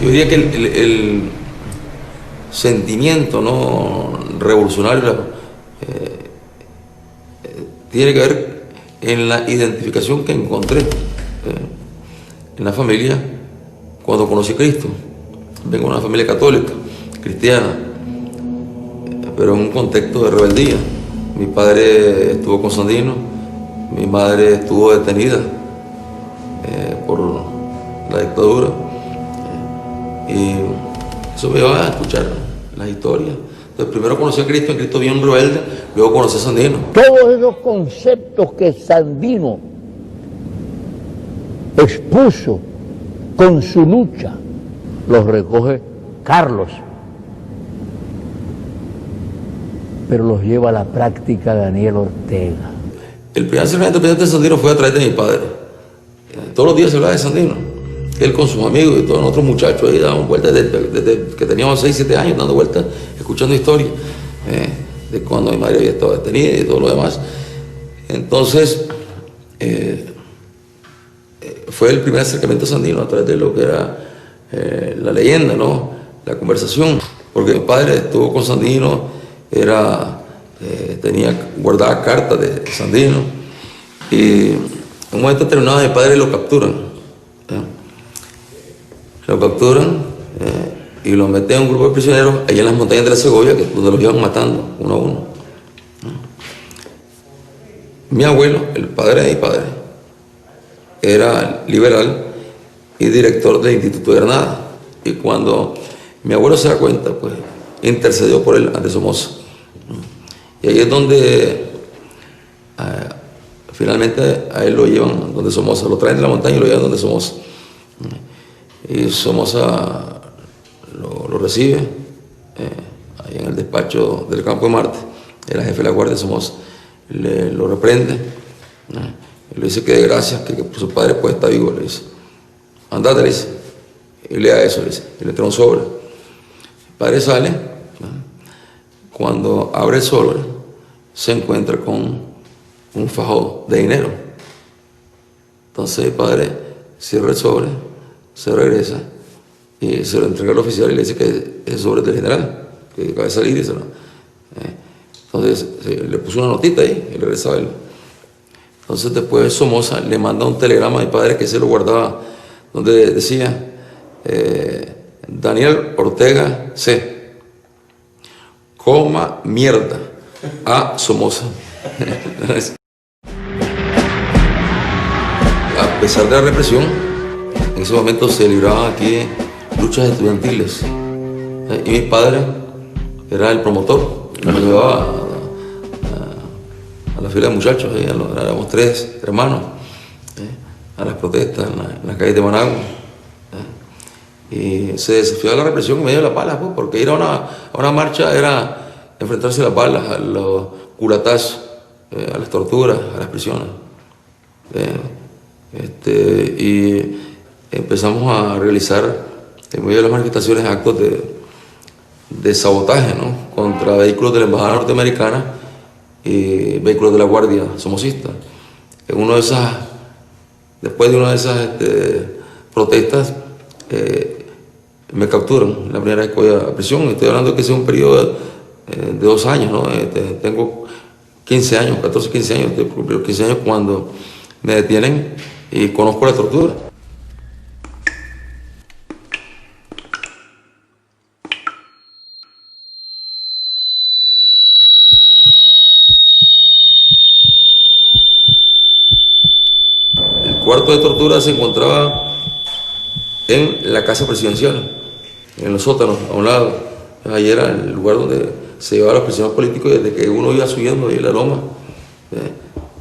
Yo diría que el sentimiento, ¿no?, revolucionario tiene que ver en la identificación que encontré en la familia cuando conocí a Cristo. Vengo de una familia católica, cristiana, pero en un contexto de rebeldía. Mi padre estuvo con Sandino, mi madre estuvo detenida por la dictadura, y eso me llevaba a escuchar las historias. Entonces, primero conocí a Cristo, en Cristo vi un rebelde, luego conocí a Sandino. Todos esos conceptos que Sandino expuso con su lucha, los recoge Carlos, pero los lleva a la práctica Daniel Ortega. El primer acercamiento de Sandino fue a través de mi padre. Todos los días se hablaba de Sandino. Él con sus amigos y todos nosotros muchachos ahí daban vueltas desde que teníamos 6, 7 años, dando vueltas, escuchando historias de cuando mi madre había estado detenida y todo lo demás. Entonces, fue el primer acercamiento a Sandino a través de lo que era la leyenda, ¿no?, la conversación. Porque mi padre estuvo con Sandino, tenía guardadas cartas de Sandino, y en un momento determinado mi padre lo capturan. Lo capturan y lo meten en un grupo de prisioneros allá en las montañas de la Segovia, donde los iban matando uno a uno. Mi abuelo, el padre de mi padre, era liberal y director del Instituto de Granada. Y cuando mi abuelo se da cuenta, pues intercedió por él ante Somoza. Y ahí es donde finalmente a él lo llevan donde Somoza, lo traen de la montaña y lo llevan donde Somoza. Y Somoza lo recibe ahí en el despacho del Campo de Marte. Era jefe de la guardia de Somoza. Lo reprende, y le dice que de gracias, que su padre pues está vivo, le dice. Andate, le dice, y lea eso, le dice, y le trae un sobre. El padre sale, cuando abre el sobre, se encuentra con un fajo de dinero. Entonces el padre cierra el sobre, se regresa y se lo entrega al oficial y le dice que es sobre del general, que acaba de salir y se lo... Entonces le puso una notita ahí y le regresaba él. Entonces después Somoza le manda un telegrama a mi padre que se lo guardaba, donde decía Daniel Ortega C. Coma mierda a Somoza. A pesar de la represión, en ese momento se libraban aquí luchas estudiantiles. Y mi padre era el promotor, me llevaba a la fila de muchachos, éramos 3 hermanos, a las protestas en las calles de Managua. Y se desafiaba la represión en medio de las balas, pues, porque ir a una marcha era enfrentarse a las balas, a los culatazos, a las torturas, a las prisiones. Y empezamos a realizar en medio de las manifestaciones actos de sabotaje, ¿no?, contra vehículos de la embajada norteamericana y vehículos de la guardia somocista. Después de una de esas protestas, me capturan la primera vez que voy a prisión. Estoy hablando de que ese es un periodo de 2 años, ¿no? Tengo 15 años, 14, 15 años, cumplir 15 años cuando me detienen y conozco la tortura. El cuarto de tortura se encontraba en la casa presidencial, en los sótanos, a un lado. Ahí era el lugar donde se llevaba a los prisioneros políticos, y desde que uno iba subiendo ahí la loma,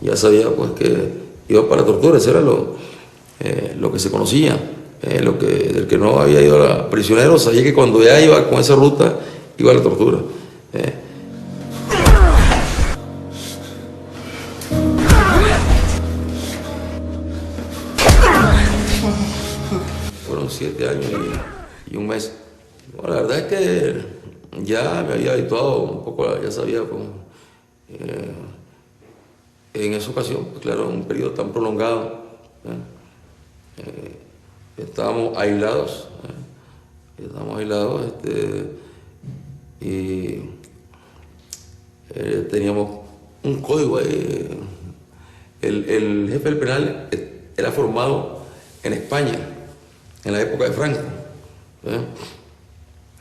ya sabía pues que iba para la tortura. Eso era lo que se conocía. El que no había ido a prisionero sabía que cuando ya iba con esa ruta, iba a la tortura. Fueron 7 años y 1 mes. Bueno, la verdad es que ya me había habituado un poco, ya sabía cómo. En esa ocasión, pues claro, un periodo tan prolongado, estábamos aislados estábamos aislados, y teníamos un código ahí. El jefe del penal era formado en España, en la época de Franco.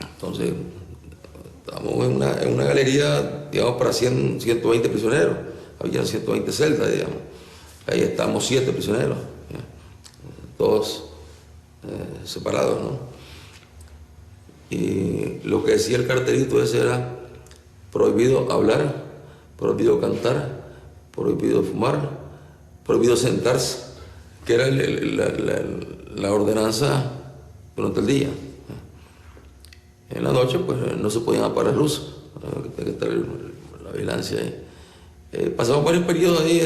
Entonces, estábamos en una galería, digamos, para 120 prisioneros. Había 120 celdas, digamos. Ahí estábamos 7 prisioneros, todos separados, ¿no? Y lo que decía el cartelito ese era: prohibido hablar, prohibido cantar, prohibido fumar, prohibido sentarse, que era la ordenanza durante el día. En la noche, pues, no se podían apagar las luces, tenía que estar la vigilancia ahí. Pasamos varios periodos ahí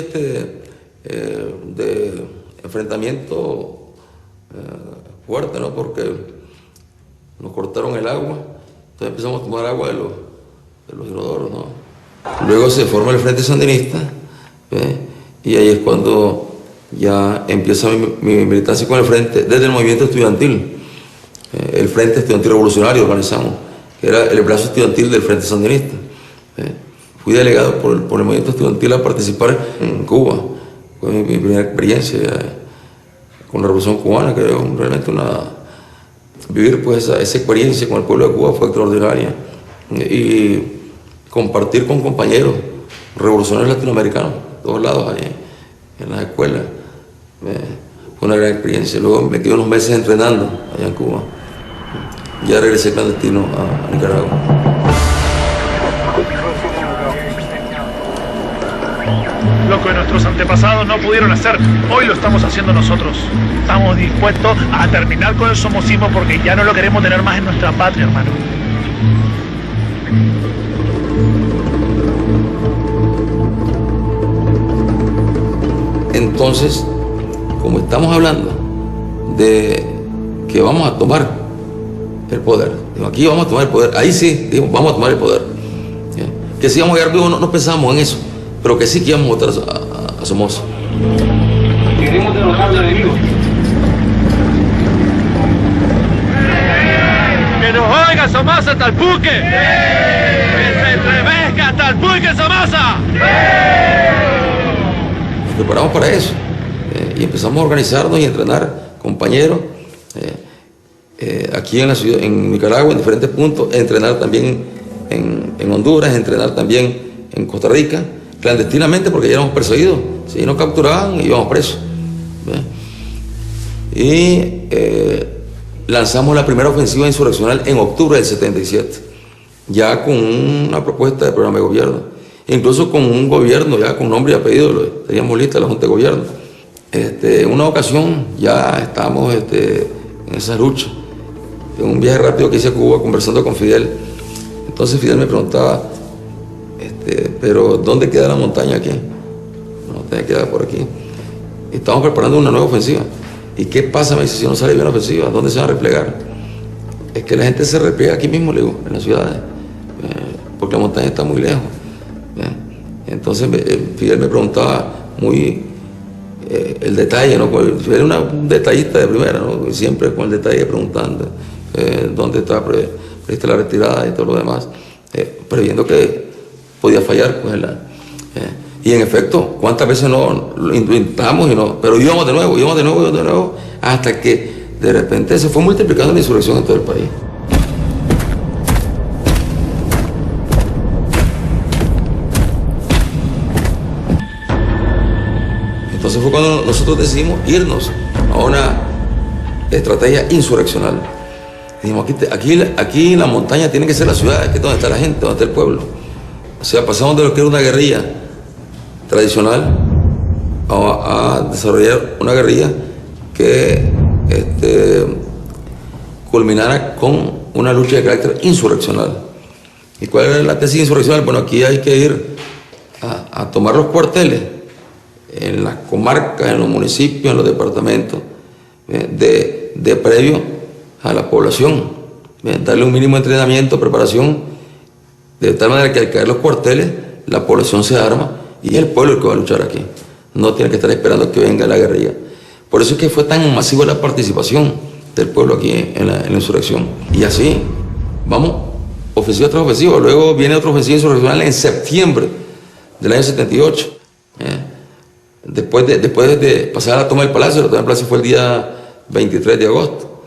de enfrentamiento fuerte, ¿no? Porque nos cortaron el agua, entonces empezamos a tomar agua de los inodoros, ¿no? Luego se forma el Frente Sandinista, y ahí es cuando ya empieza mi militancia con el Frente, desde el movimiento estudiantil. El Frente Estudiantil Revolucionario organizamos, que era el brazo estudiantil del Frente Sandinista. Fui delegado por el movimiento estudiantil a participar en Cuba. Fue mi primera experiencia con la Revolución Cubana, que realmente vivir pues esa experiencia con el pueblo de Cuba fue extraordinaria. Y compartir con compañeros revolucionarios latinoamericanos, de todos lados, ahí, en las escuelas. Fue una gran experiencia. Luego me quedé unos meses entrenando allá en Cuba. Ya regresé clandestino a Nicaragua. Lo que nuestros antepasados no pudieron hacer, hoy lo estamos haciendo nosotros. Estamos dispuestos a terminar con el somocismo porque ya no lo queremos tener más en nuestra patria, hermano. Entonces, como estamos hablando de que vamos a tomar el poder, digo, aquí vamos a tomar el poder, ahí sí, digo, vamos a tomar el poder. Que si íbamos a llegar vivos, no pensamos en eso, pero que sí que íbamos a votar a Somoza. Queremos derrotar al enemigo. ¡Que nos oiga Somoza Talpuque! ¡Que se entrevesca Talpuque Somoza! Nos preparamos para eso, y empezamos a organizarnos y a entrenar compañeros aquí en la ciudad, en Nicaragua, en diferentes puntos, entrenar también en Honduras, entrenar también en Costa Rica, clandestinamente porque ya éramos perseguidos. Si nos capturaban, íbamos presos. Y lanzamos la primera ofensiva insurreccional en octubre del 77, ya con una propuesta de programa de gobierno, incluso con un gobierno ya con nombre y apellido, teníamos lista la Junta de Gobierno. En una ocasión ya estábamos en esa lucha, en un viaje rápido que hice a Cuba conversando con Fidel. Entonces Fidel me preguntaba, pero ¿dónde queda la montaña aquí? La montaña queda por aquí. Y estamos preparando una nueva ofensiva. ¿Y qué pasa? Me dice, si no sale bien la ofensiva, ¿dónde se van a replegar? Es que la gente se repliega aquí mismo, le digo, en las ciudades, porque la montaña está muy lejos. Entonces Fidel me preguntaba muy el detalle, ¿no? Fidel era un detallista de primera, ¿no? Siempre con el detalle preguntando dónde está prevista la retirada y todo lo demás, previendo que podía fallar, pues, y en efecto, cuántas veces no lo intentamos y no, pero íbamos de nuevo, hasta que de repente se fue multiplicando la insurrección en todo el país. Entonces fue cuando nosotros decidimos irnos a una estrategia insurreccional. Dijimos, aquí en la montaña tiene que ser la ciudad, aquí es donde está la gente, donde está el pueblo. O sea, pasamos de lo que era una guerrilla tradicional a desarrollar una guerrilla que culminara con una lucha de carácter insurreccional. ¿Y cuál era la tesis insurreccional? Bueno, aquí hay que ir a tomar los cuarteles en las comarcas, en los municipios, en los departamentos, de previo a la población, darle un mínimo de entrenamiento, preparación, de tal manera que al caer los cuarteles, la población se arma y es el pueblo el que va a luchar aquí. No tiene que estar esperando que venga la guerrilla. Por eso es que fue tan masiva la participación del pueblo aquí en la insurrección. Y así, vamos, ofensiva tras ofensiva. Luego viene otra ofensiva insurreccional en septiembre del año 78. Después de pasar a la toma del Palacio, la toma del Palacio fue el día 23 de agosto.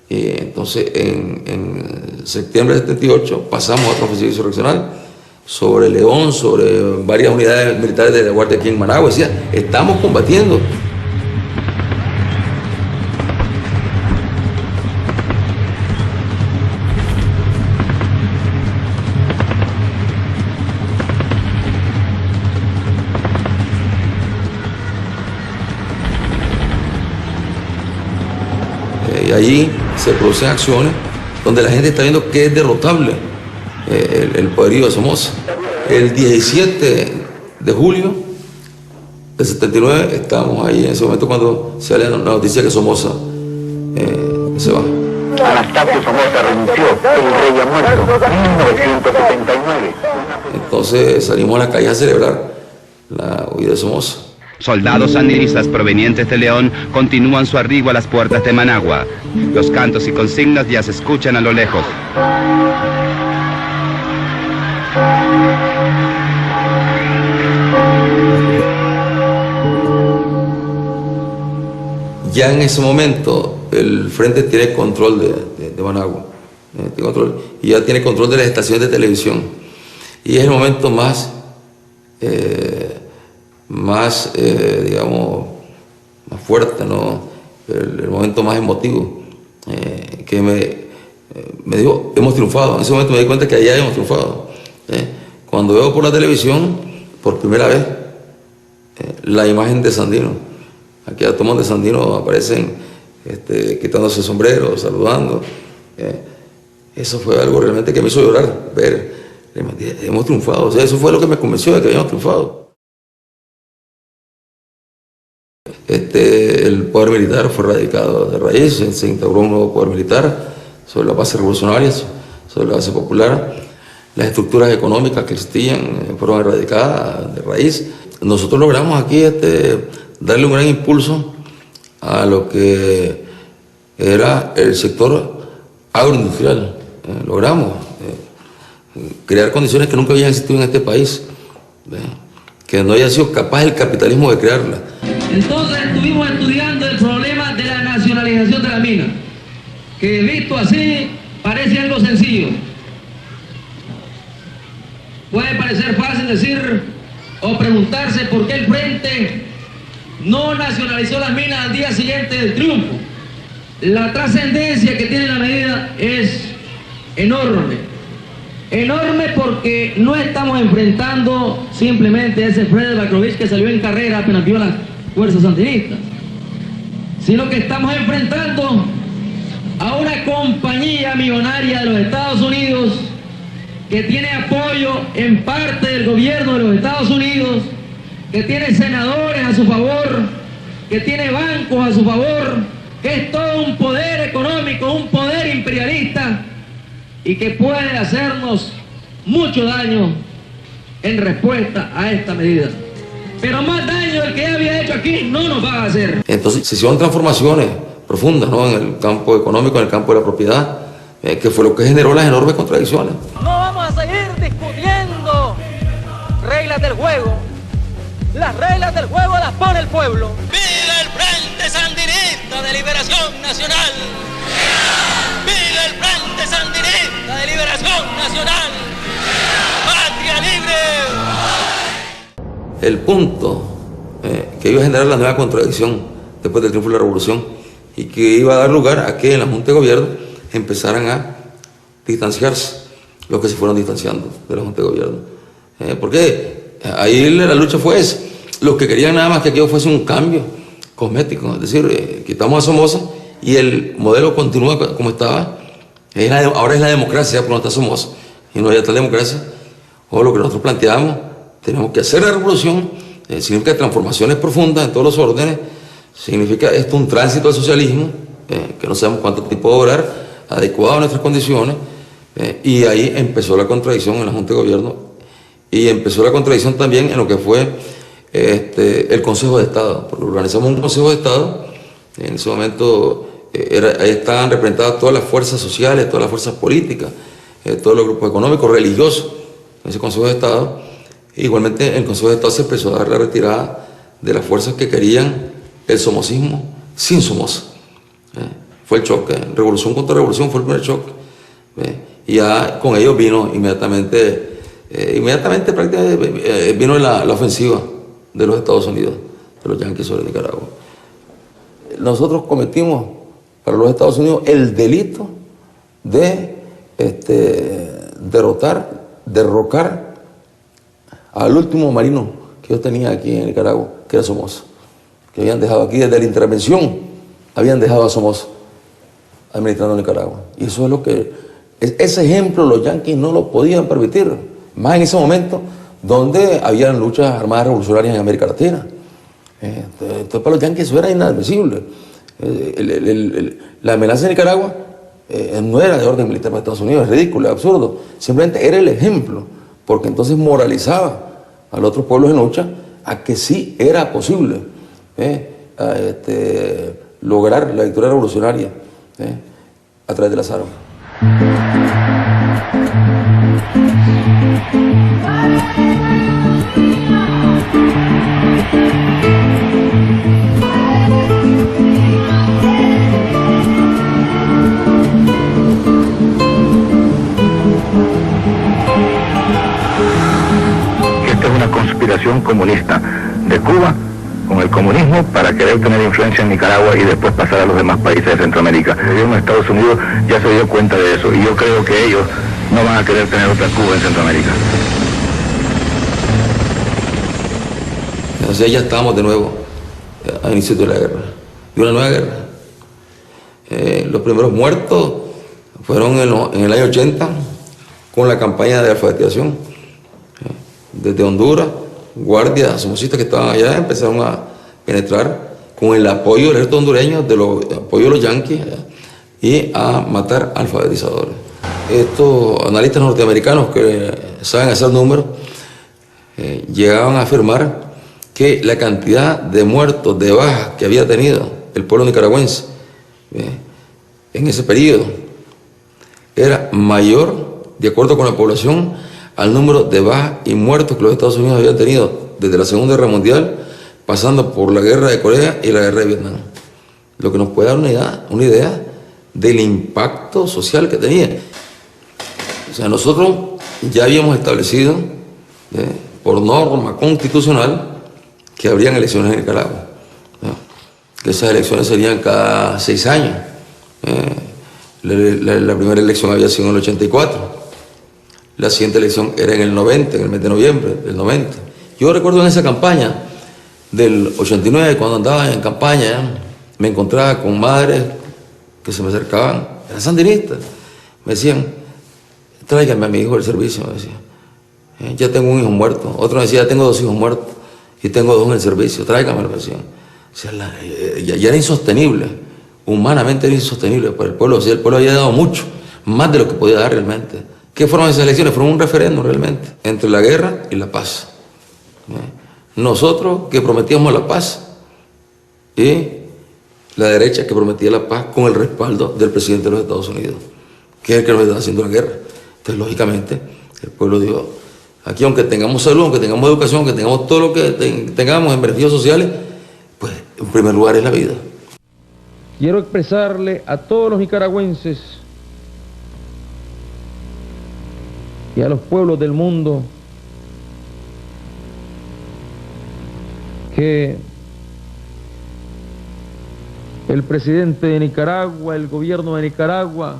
Y entonces en septiembre del 78 pasamos a otra ofensiva insurreccional sobre León, sobre varias unidades militares de la Guardia aquí en Managua. Decía, estamos combatiendo. Y allí se producen acciones donde la gente está viendo que es derrotable el poderío de Somoza. El 17 de julio del 79 estábamos ahí en ese momento cuando sale la noticia que Somoza se va. Anastasio Somoza renunció, el rey ha muerto, 1979. Entonces salimos a la calle a celebrar la huida de Somoza. Soldados sandinistas provenientes de León continúan su arribo a las puertas de Managua. Los cantos y consignas ya se escuchan a lo lejos. Ya en ese momento el frente tiene control de Managua, tiene control, y ya tiene control de las estaciones de televisión. Y es el momento más digamos, más fuerte, ¿no? El momento más emotivo, que me dijo, hemos triunfado. En ese momento me di cuenta que allá hemos triunfado. Cuando veo por la televisión, por primera vez, la imagen de Sandino, aquellas tomas de Sandino aparecen quitándose el sombrero, saludando. Eso fue algo realmente que me hizo llorar, ver, hemos triunfado. O sea, eso fue lo que me convenció de que habíamos triunfado. El poder militar fue erradicado de raíz, se instauró un nuevo poder militar sobre la base revolucionaria, sobre la base popular. Las estructuras económicas que existían fueron erradicadas de raíz. Nosotros logramos aquí darle un gran impulso a lo que era el sector agroindustrial. Logramos crear condiciones que nunca habían existido en este país, que no haya sido capaz el capitalismo de crearla. Entonces estuvimos estudiando el problema de la nacionalización de la mina, que visto así parece algo sencillo. Puede parecer fácil decir o preguntarse por qué el Frente no nacionalizó las minas al día siguiente del triunfo. La trascendencia que tiene la medida es enorme. Enorme porque no estamos enfrentando simplemente a ese Fred Bakrovich que salió en carrera apenas vio las fuerzas sandinistas, sino que estamos enfrentando a una compañía millonaria de los Estados Unidos que tiene apoyo en parte del gobierno de los Estados Unidos, que tiene senadores a su favor, que tiene bancos a su favor, que es todo un poder económico, un poder imperialista y que puede hacernos mucho daño en respuesta a esta medida. Pero más daño del que ya había hecho aquí no nos va a hacer. Entonces se hicieron transformaciones profundas, ¿no? En el campo económico, en el campo de la propiedad, que fue lo que generó las enormes contradicciones. No vamos a seguir discutiendo reglas del juego. Las reglas del juego las pone el pueblo. ¡Viva el Frente Sandinista de Liberación Nacional! ¡Viva el Frente Sandinista de Liberación Nacional! ¡Patria libre! El punto que iba a generar la nueva contradicción después del triunfo de la revolución y que iba a dar lugar a que en la Junta de Gobierno empezaran a distanciarse los que se fueron distanciando de la Junta de Gobierno. Porque ahí la lucha fue esa. Los que querían nada más que aquello fuese un cambio cosmético, es decir, quitamos a Somoza y el modelo continúa como estaba. Ahora es la democracia, por no está Somoza y no hay tal democracia. O lo que nosotros planteamos, tenemos que hacer la revolución, significa transformaciones profundas en todos los órdenes, significa esto un tránsito al socialismo, que no sabemos cuánto tiempo va a durar, adecuado a nuestras condiciones, y ahí empezó la contradicción en la Junta de Gobierno, y empezó la contradicción también en lo que fue el Consejo de Estado, porque organizamos un Consejo de Estado, en ese momento ahí estaban representadas todas las fuerzas sociales, todas las fuerzas políticas, todos los grupos económicos, religiosos, en ese Consejo de Estado. Igualmente en el Consejo de Estado se empezó a dar la retirada de las fuerzas que querían el somocismo sin Somoza. Fue el choque, revolución contra revolución fue el primer choque. Y ya con ellos vino inmediatamente prácticamente vino la ofensiva de los Estados Unidos, de los yanquis sobre Nicaragua. Nosotros cometimos para los Estados Unidos el delito de derrocar al último marino que yo tenía aquí en Nicaragua, que era Somoza, que habían dejado aquí desde la intervención, habían dejado a Somoza administrando Nicaragua. Y eso es lo que, ese ejemplo los yanquis no lo podían permitir, más en ese momento donde habían luchas armadas revolucionarias en América Latina. Entonces para los yanquis eso era inadmisible. La amenaza de Nicaragua no era de orden militar para Estados Unidos, es ridículo, es absurdo. Simplemente era el ejemplo, porque entonces moralizaba a los otros pueblos en lucha a que sí era posible lograr la victoria revolucionaria a través de las armas. Esta es una conspiración comunista de Cuba con el comunismo para querer tener influencia en Nicaragua y después pasar a los demás países de Centroamérica. El gobierno de Estados Unidos ya se dio cuenta de eso y yo creo que ellos no van a querer tener otra Cuba en Centroamérica. Entonces ya estábamos de nuevo a inicio de la guerra, de una nueva guerra. Los primeros muertos fueron en el año 80 con la campaña de alfabetización. Desde Honduras, guardias somocistas que estaban allá empezaron a penetrar con el apoyo del ejército hondureño, apoyo de los yanquis, y a matar alfabetizadores. Estos analistas norteamericanos que saben hacer números llegaban a afirmar que la cantidad de muertos, de bajas que había tenido el pueblo nicaragüense en ese periodo era mayor, de acuerdo con la población, al número de bajas y muertos que los Estados Unidos habían tenido desde la Segunda Guerra Mundial, pasando por la Guerra de Corea y la Guerra de Vietnam. Lo que nos puede dar una idea del impacto social que tenía. O sea, nosotros ya habíamos establecido por norma constitucional que habrían elecciones en Nicaragua, que esas elecciones serían cada 6 años. La primera elección había sido en el 84, la siguiente elección era en el 90, en el mes de noviembre del 90. Yo recuerdo en esa campaña del 89, cuando andaba en campaña, me encontraba con madres que se me acercaban, eran sandinistas, me decían, tráigame a mi hijo del servicio, me decían, ya tengo un hijo muerto. Otro me decía, ya tengo 2 hijos muertos y tengo 2 en el servicio, tráigamelo, me decían. O sea, ya era insostenible, humanamente era insostenible para el pueblo. O sea, el pueblo había dado mucho, más de lo que podía dar realmente. ¿Qué fueron esas elecciones? Fueron un referéndum realmente, entre la guerra y la paz. Nosotros que prometíamos la paz y la derecha que prometía la paz con el respaldo del presidente de los Estados Unidos, que es el que nos está haciendo la guerra. Entonces, lógicamente, el pueblo dijo, aquí aunque tengamos salud, aunque tengamos educación, aunque tengamos todo lo que tengamos en beneficios sociales, pues en primer lugar es la vida. Quiero expresarle a todos los nicaragüenses y a los pueblos del mundo que el presidente de Nicaragua, el gobierno de Nicaragua,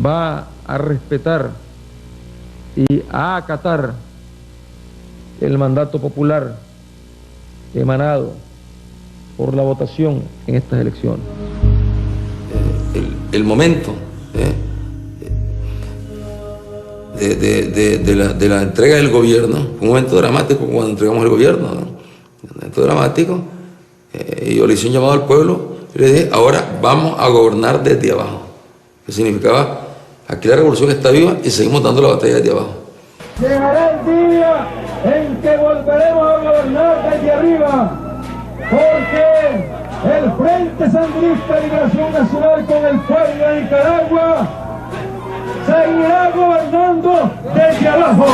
va a respetar y a acatar el mandato popular emanado por la votación en estas elecciones. El momento de la entrega del gobierno, un momento dramático cuando entregamos el gobierno, ¿no? Un momento dramático, y yo le hice un llamado al pueblo y le dije, ahora vamos a gobernar desde abajo, que significaba, aquí la revolución está viva y seguimos dando la batalla desde abajo. Llegará el día en que volveremos a gobernar desde arriba, porque el Frente Sandinista de Liberación Nacional con el pueblo de Nicaragua seguirá gobernando desde abajo.